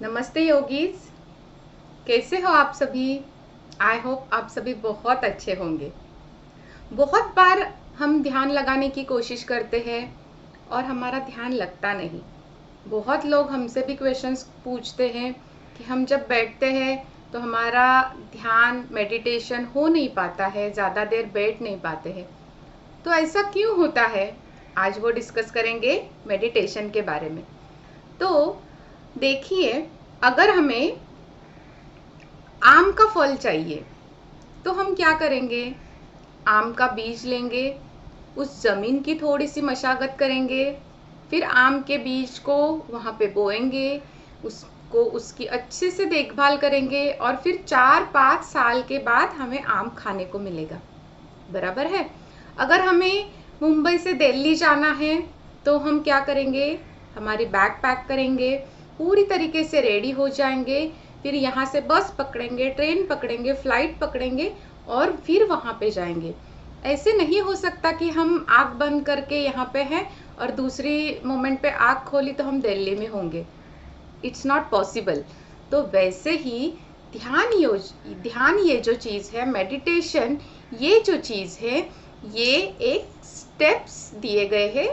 नमस्ते योगीज, कैसे हो आप सभी। आई होप आप सभी बहुत अच्छे होंगे। बहुत बार हम ध्यान लगाने की कोशिश करते हैं और हमारा ध्यान लगता नहीं। बहुत लोग हमसे भी क्वेश्चंस पूछते हैं कि हम जब बैठते हैं तो हमारा ध्यान मेडिटेशन हो नहीं पाता है, ज़्यादा देर बैठ नहीं पाते हैं। तो ऐसा क्यों होता है, आज वो डिस्कस करेंगे मेडिटेशन के बारे में। तो देखिए, अगर हमें आम का फल चाहिए तो हम क्या करेंगे, आम का बीज लेंगे, उस जमीन की थोड़ी सी मशागत करेंगे, फिर आम के बीज को वहाँ पे बोएंगे, उसको उसकी अच्छे से देखभाल करेंगे और फिर 4-5 साल के बाद हमें आम खाने को मिलेगा। बराबर है। अगर हमें मुंबई से दिल्ली जाना है तो हम क्या करेंगे, हमारी बैग पैक करेंगे, पूरी तरीके से रेडी हो जाएंगे, फिर यहाँ से बस पकड़ेंगे, ट्रेन पकड़ेंगे, फ्लाइट पकड़ेंगे और फिर वहाँ पे जाएंगे। ऐसे नहीं हो सकता कि हम आँख बंद करके यहाँ पे हैं और दूसरी मोमेंट पे आँख खोली तो हम दिल्ली में होंगे। It's not possible. तो वैसे ही ध्यान ये जो चीज़ है, मेडिटेशन ये जो चीज़ है, ये एक स्टेप्स दिए गए हैं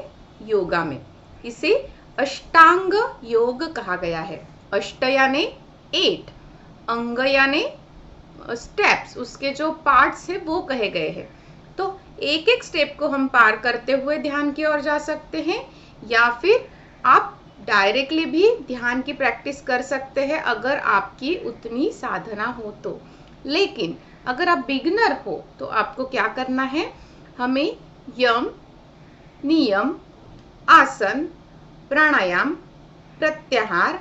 योगा में। इसे अष्टांग योग कहा गया है। अष्ट यानी 8, अंग यानी स्टेप्स, उसके जो पार्ट्स है वो कहे गए हैं। तो एक एक स्टेप को हम पार करते हुए ध्यान की ओर जा सकते हैं, या फिर आप डायरेक्टली भी ध्यान की प्रैक्टिस कर सकते हैं अगर आपकी उतनी साधना हो तो। लेकिन अगर आप बिगिनर हो तो आपको क्या करना है, हमें यम, नियम, आसन, प्राणायाम, प्रत्याहार,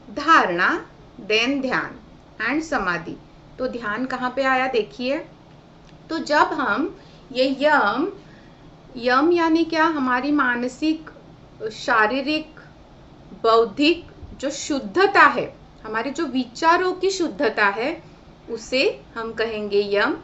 धारणा, देन ध्यान एंड समाधि। तो ध्यान कहाँ पे आया देखिए। तो जब हम ये यम यानी क्या, हमारी मानसिक, शारीरिक, बौद्धिक जो शुद्धता है, हमारे जो विचारों की शुद्धता है, उसे हम कहेंगे यम।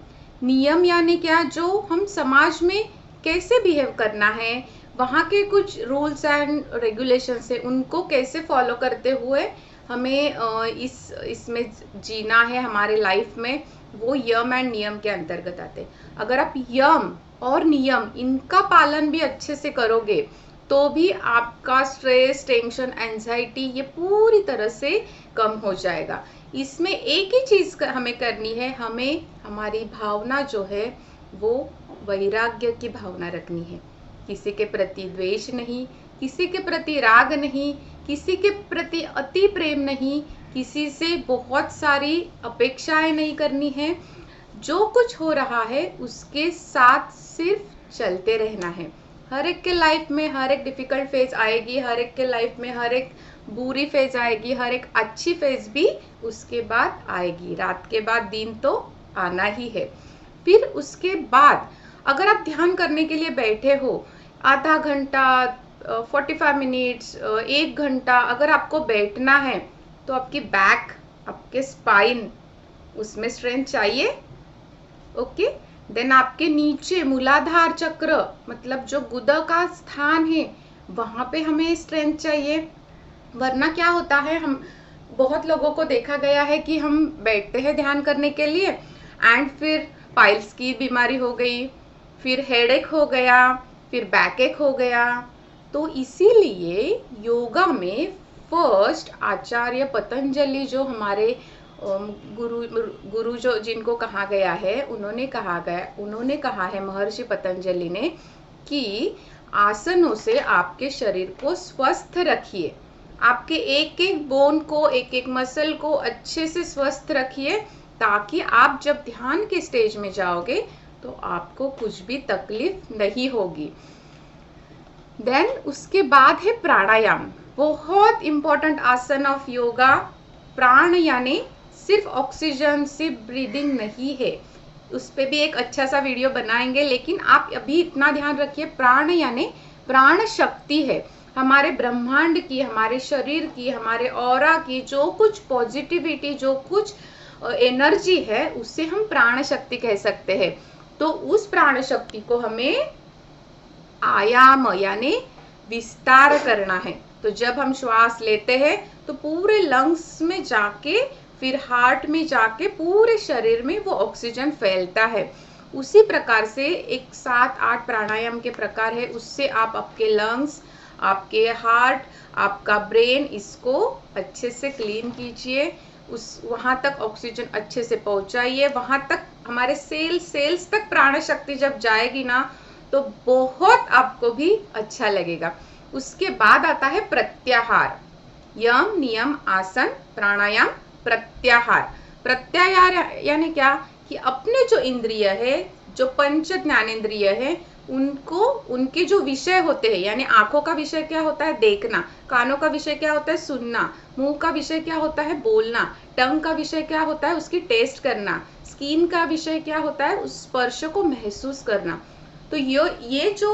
नियम यानी क्या, जो हम समाज में कैसे बिहेव करना है, वहाँ के कुछ रूल्स एंड रेगुलेशंस है, उनको कैसे फॉलो करते हुए हमें इसमें जीना है हमारे लाइफ में, वो यम एंड नियम के अंतर्गत आते हैं। अगर आप यम और नियम इनका पालन भी अच्छे से करोगे तो भी आपका स्ट्रेस, टेंशन, एंजाइटी ये पूरी तरह से कम हो जाएगा। इसमें एक ही चीज हमें करनी है, हमें हमारी भावना जो है वो वैराग्य की भावना रखनी है। किसी के प्रति द्वेष नहीं, किसी के प्रति राग नहीं, किसी के प्रति अति प्रेम नहीं, किसी से बहुत सारी अपेक्षाएं नहीं करनी है। जो कुछ हो रहा है उसके साथ सिर्फ चलते रहना है। हर एक के लाइफ में हर एक डिफिकल्ट फेज आएगी, हर एक के लाइफ में हर एक बुरी फेज आएगी, हर एक अच्छी फेज भी उसके बाद आएगी। रात के बाद दिन तो आना ही है। फिर उसके बाद अगर आप ध्यान करने के लिए बैठे हो, आधा घंटा, 45 मिनट्स, 1 घंटा अगर आपको बैठना है तो आपकी बैक, आपके स्पाइन, उसमें स्ट्रेंथ चाहिए। ओके। देन आपके नीचे मूलाधार चक्र, मतलब जो गुदा का स्थान है, वहां पे हमें स्ट्रेंथ चाहिए। वरना क्या होता है, हम बहुत लोगों को देखा गया है कि हम बैठते हैं ध्यान करने के लिए एंड फिर पाइल्स की बीमारी हो गई, फिर हेडेक हो गया, फिर बैक हो गया। तो इसीलिए योगा में फर्स्ट आचार्य पतंजलि, जो हमारे गुरु जो जिनको कहा गया है, उन्होंने कहा है महर्षि पतंजलि ने कि आसनों से आपके शरीर को स्वस्थ रखिए, आपके एक एक बोन को, एक एक मसल को अच्छे से स्वस्थ रखिए, ताकि आप जब ध्यान के स्टेज में जाओगे तो आपको कुछ भी तकलीफ नहीं होगी। देन उसके बाद है प्राणायाम, बहुत इंपॉर्टेंट आसन ऑफ योगा। प्राण यानी सिर्फ ऑक्सीजन, सिर्फ ब्रीदिंग नहीं है, उस पे भी एक अच्छा सा वीडियो बनाएंगे। लेकिन आप अभी इतना ध्यान रखिए, प्राण यानी प्राण शक्ति है, हमारे ब्रह्मांड की, हमारे शरीर की, हमारे ऑरा की जो कुछ पॉजिटिविटी, जो कुछ एनर्जी है, उसे हम प्राण शक्ति कह सकते हैं। तो उस प्राण शक्ति को हमें आयाम यानी विस्तार करना है। तो जब हम श्वास लेते हैं तो पूरे लंग्स में जाके फिर हार्ट में जाके पूरे शरीर में वो ऑक्सीजन फैलता है। उसी प्रकार से एक 7-8 प्राणायाम के प्रकार है, उससे आप आपके लंग्स, आपके हार्ट, आपका ब्रेन, इसको अच्छे से क्लीन कीजिए, उस वहाँ तक ऑक्सीजन अच्छे से पहुँचाइए, वहाँ तक हमारे सेल्स तक प्राण शक्ति जब जाएगी ना तो बहुत आपको भी अच्छा लगेगा। उसके बाद आता है प्रत्याहार, यम नियम आसन प्राणायाम प्रत्याहार। प्रत्याहार यानी क्या कि अपने जो इंद्रिय है, जो पंच ज्ञानेंद्रिय है, उनको उनके जो विषय होते हैं, यानी आंखों का विषय क्या होता है देखना, कानों का विषय क्या होता है सुनना, मुंह का विषय क्या होता है बोलना, टंग का विषय क्या होता है उसकी टेस्ट करना, स्किन का विषय क्या होता है उस स्पर्श को महसूस करना। तो ये जो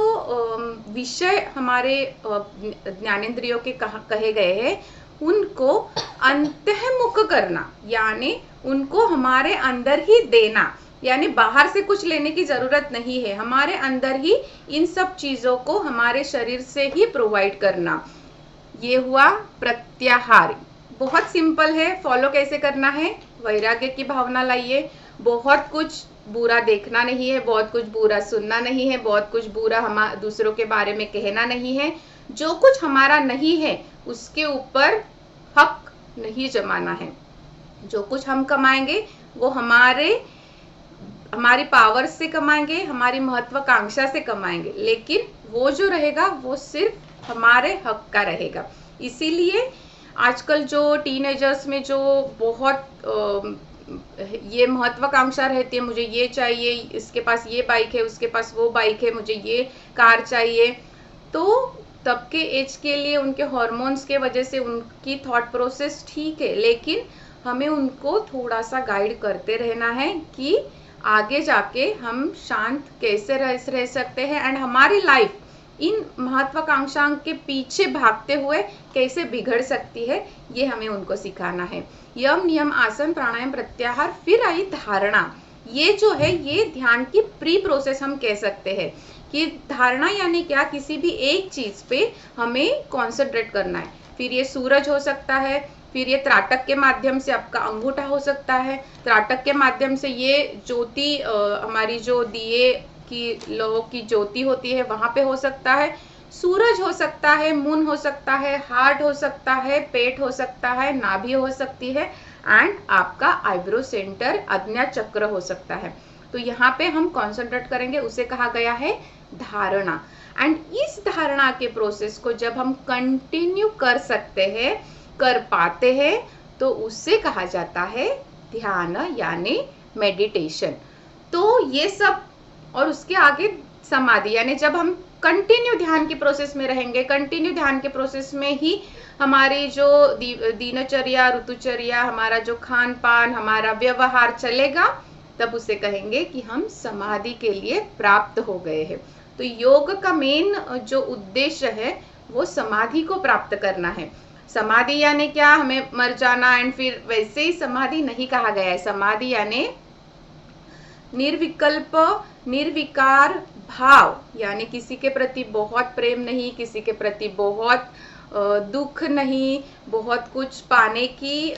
विषय हमारे ज्ञानेंद्रियों के कहे गए हैं, उनको अंतर्मुख करना, यानी उनको हमारे अंदर ही देना, यानी बाहर से कुछ लेने की जरूरत नहीं है, हमारे अंदर ही इन सब चीजों को हमारे शरीर से ही प्रोवाइड करना। ये हुआ प्रत्याहार। बहुत सिंपल है, फॉलो कैसे करना है, वैराग्य की भावना लाइए, बहुत कुछ बुरा देखना नहीं है, बहुत कुछ बुरा सुनना नहीं है, बहुत कुछ बुरा हम दूसरों के बारे में कहना नहीं है, जो कुछ हमारा नहीं है उसके ऊपर हक नहीं जमाना है। जो कुछ हम कमाएंगे वो हमारी पावर से कमाएंगे, हमारी महत्वाकांक्षा से कमाएंगे, लेकिन वो जो रहेगा वो सिर्फ हमारे हक का रहेगा। इसीलिए आजकल जो टीनेजर्स में जो बहुत ये महत्वाकांक्षा रहती है, मुझे ये चाहिए, इसके पास ये बाइक है, उसके पास वो बाइक है, मुझे ये कार चाहिए, तो तब के एज के लिए उनके हार्मोन्स के वजह से उनकी थॉट प्रोसेस ठीक है, लेकिन हमें उनको थोड़ा सा गाइड करते रहना है कि आगे जाके हम शांत कैसे रह सकते हैं एंड हमारी लाइफ इन महत्वाकांक्षा के पीछे भागते हुए कैसे बिगड़ सकती है, ये हमें उनको सिखाना है। यम नियम आसन प्राणायाम प्रत्याहार, फिर आई धारणा। ये जो है ये ध्यान की प्री प्रोसेस हम कह सकते हैं कि धारणा यानी क्या, किसी भी एक चीज पे हमें कॉन्सेंट्रेट करना है। फिर ये सूरज हो सकता है, फिर ये त्राटक के माध्यम से आपका अंगूठा हो सकता है, त्राटक के माध्यम से ये ज्योति हमारी जो दिए की लोगों की ज्योति होती है वहां पे हो सकता है, सूरज हो सकता है, मून हो सकता है, हार्ट हो सकता है, पेट हो सकता है, नाभि हो सकती है एंड आपका आईब्रो सेंटर आज्ञा चक्र हो सकता है। तो यहाँ पे हम कॉन्सेंट्रेट करेंगे, उसे कहा गया है धारणा। एंड इस धारणा के प्रोसेस को जब हम कंटिन्यू कर सकते हैं, कर पाते हैं, तो उससे कहा जाता है ध्यान यानी मेडिटेशन। तो ये सब और उसके आगे समाधि, यानी जब हम कंटिन्यू ध्यान की प्रोसेस में रहेंगे, कंटिन्यू ध्यान के प्रोसेस में ही हमारी जो दिनचर्या, ऋतुचर्या, हमारा जो खान पान, हमारा व्यवहार चलेगा, तब उसे कहेंगे कि हम समाधि के लिए प्राप्त हो गए हैं। तो योग का मेन जो उद्देश्य है वो समाधि को प्राप्त करना है। समाधि यानी क्या, हमें मर जाना एंड फिर वैसे ही समाधि नहीं कहा गया है। समाधि यानी निर्विकल्प निर्विकार भाव, यानी किसी के प्रति बहुत प्रेम नहीं, किसी के प्रति बहुत दुख नहीं, बहुत कुछ पाने की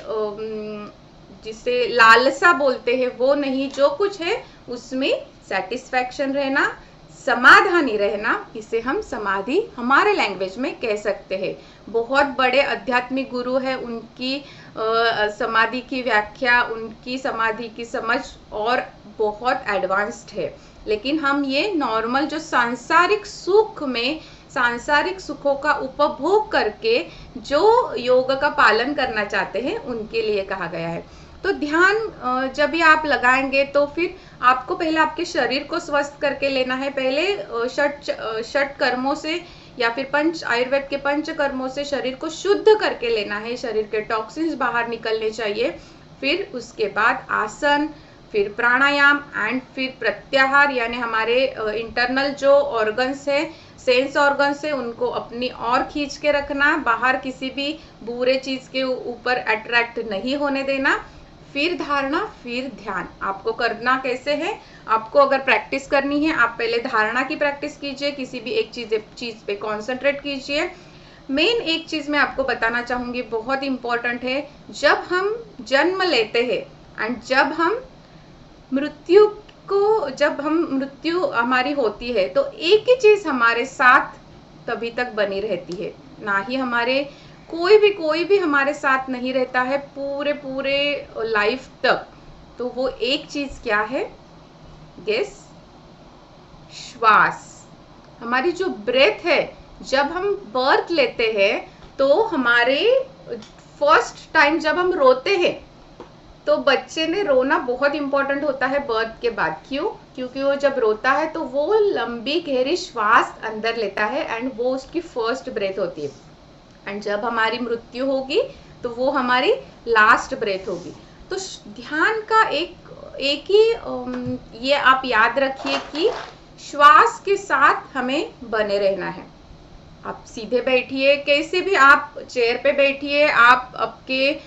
जिसे लालसा बोलते हैं वो नहीं, जो कुछ है उसमें सेटिस्फैक्शन रहना, समाधानी रहना, इसे हम समाधि हमारे लैंग्वेज में कह सकते हैं। बहुत बड़े आध्यात्मिक गुरु है, उनकी समाधि की व्याख्या, उनकी समाधि की समझ और बहुत एडवांस्ड है, लेकिन हम ये नॉर्मल जो सांसारिक सुख में, सांसारिक सुखों का उपभोग करके जो योग का पालन करना चाहते हैं उनके लिए कहा गया है। तो ध्यान जब भी आप लगाएंगे तो फिर आपको पहले आपके शरीर को स्वस्थ करके लेना है। पहले षट कर्मों से या फिर आयुर्वेद के पंच कर्मों से शरीर को शुद्ध करके लेना है, शरीर के टॉक्सिन्स बाहर निकलने चाहिए। फिर उसके बाद आसन, फिर प्राणायाम एंड फिर प्रत्याहार, यानी हमारे इंटरनल जो ऑर्गन्स है, सेंस ऑर्गन्स है, उनको अपनी ओर खींच के रखना, बाहर किसी भी बुरे चीज के ऊपर अट्रैक्ट नहीं होने देना। फिर धारणा, फिर ध्यान। आपको करना कैसे है, आपको अगर प्रैक्टिस करनी है, आप पहले धारणा की प्रैक्टिस कीजिए, किसी भी एक चीज पे कंसंट्रेट कीजिए, मेन एक चीज मैं आपको बताना चाहूंगी, बहुत इंपॉर्टेंट है। जब हम जन्म लेते हैं एंड जब मृत्यु हमारी होती है, तो एक ही चीज हमारे साथ तभी तक बनी रहती है। ना ही हमारे कोई भी हमारे साथ नहीं रहता है पूरे लाइफ तक। तो वो एक चीज क्या है? गेस? श्वास। हमारी जो ब्रेथ है, जब हम बर्थ लेते हैं तो हमारे फर्स्ट टाइम जब हम रोते हैं, तो बच्चे ने रोना बहुत इंपॉर्टेंट होता है बर्थ के बाद। क्यों? क्योंकि वो जब रोता है तो वो लंबी गहरी श्वास अंदर लेता है एंड वो उसकी फर्स्ट ब्रेथ होती है। एंड जब हमारी मृत्यु होगी तो वो हमारी लास्ट ब्रेथ होगी। तो ध्यान का एक ही ये आप याद रखिए कि श्वास के साथ हमें बने रहना है। आप सीधे बैठिए, कैसे भी आप चेयर पे बैठिए, आप आपके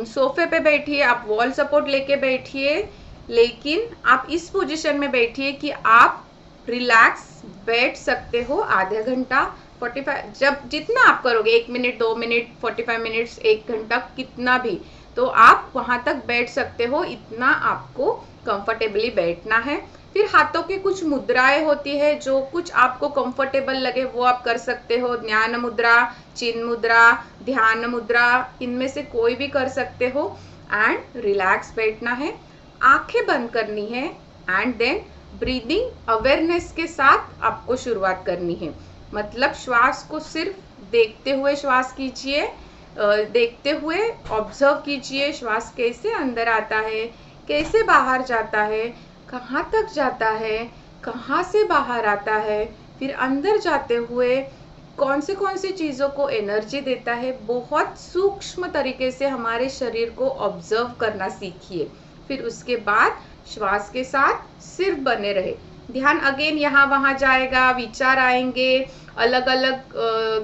सोफे पे बैठिए, आप वॉल सपोर्ट लेके बैठिए, लेकिन आप इस पोजीशन में बैठिए कि आप रिलैक्स बैठ सकते हो आधा घंटा, 45, जब जितना आप करोगे, 1 मिनट, 2 मिनट, 45 मिनट्स, 1 घंटा, कितना भी, तो आप वहां तक बैठ सकते हो। इतना आपको कंफर्टेबली बैठना है। फिर हाथों की कुछ मुद्राएं होती है, जो कुछ आपको कंफर्टेबल लगे वो आप कर सकते हो। ज्ञान मुद्रा, चिन्ह मुद्रा, ध्यान मुद्रा, इनमें से कोई भी कर सकते हो। एंड रिलैक्स बैठना है, आंखें बंद करनी है एंड देन ब्रीदिंग अवेयरनेस के साथ आपको शुरुआत करनी है। मतलब श्वास को सिर्फ देखते हुए श्वास कीजिए, देखते हुए ऑब्जर्व कीजिए श्वास कैसे अंदर आता है, कैसे बाहर जाता है, कहाँ तक जाता है, कहाँ से बाहर आता है, फिर अंदर जाते हुए कौन से चीज़ों को एनर्जी देता है। बहुत सूक्ष्म तरीके से हमारे शरीर को ऑब्जर्व करना सीखिए। फिर उसके बाद श्वास के साथ सिर्फ बने रहे। ध्यान अगेन यहाँ वहाँ जाएगा, विचार आएंगे, अलग अलग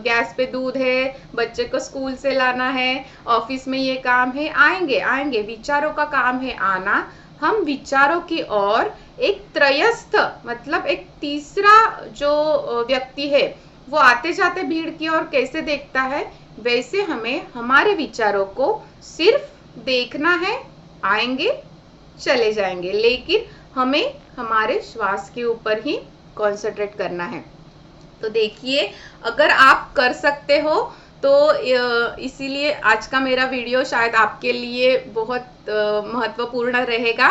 गैस पे दूध है, बच्चे को स्कूल से लाना है, ऑफिस में ये काम है, आएंगे विचारों का काम है आना। हम विचारों की ओर एक त्रयस्थ, मतलब एक तीसरा जो व्यक्ति है, वो आते जाते भीड़ की ओर कैसे देखता है, वैसे हमें हमारे विचारों को सिर्फ देखना है। आएंगे, चले जाएंगे, लेकिन हमें हमारे श्वास के ऊपर ही कॉन्सेंट्रेट करना है। तो देखिए, अगर आप कर सकते हो तो इसीलिए आज का मेरा वीडियो शायद आपके लिए बहुत महत्वपूर्ण रहेगा।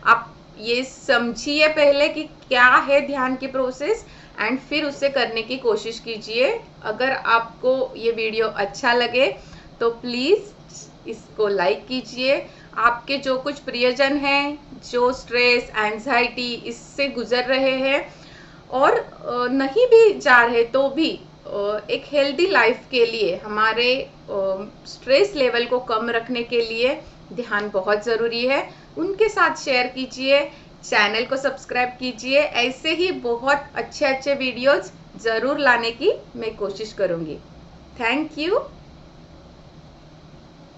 आप ये समझिए पहले कि क्या है ध्यान की प्रोसेस, एंड फिर उसे करने की कोशिश कीजिए। अगर आपको ये वीडियो अच्छा लगे तो प्लीज़ इसको लाइक कीजिए। आपके जो कुछ प्रियजन हैं, जो स्ट्रेस, एंजाइटी इससे गुजर रहे हैं और नहीं भी जा रहे, तो भी एक हेल्दी लाइफ के लिए, हमारे स्ट्रेस लेवल को कम रखने के लिए ध्यान बहुत ज़रूरी है। उनके साथ शेयर कीजिए, चैनल को सब्सक्राइब कीजिए। ऐसे ही बहुत अच्छे वीडियोस ज़रूर लाने की मैं कोशिश करूँगी। Thank you.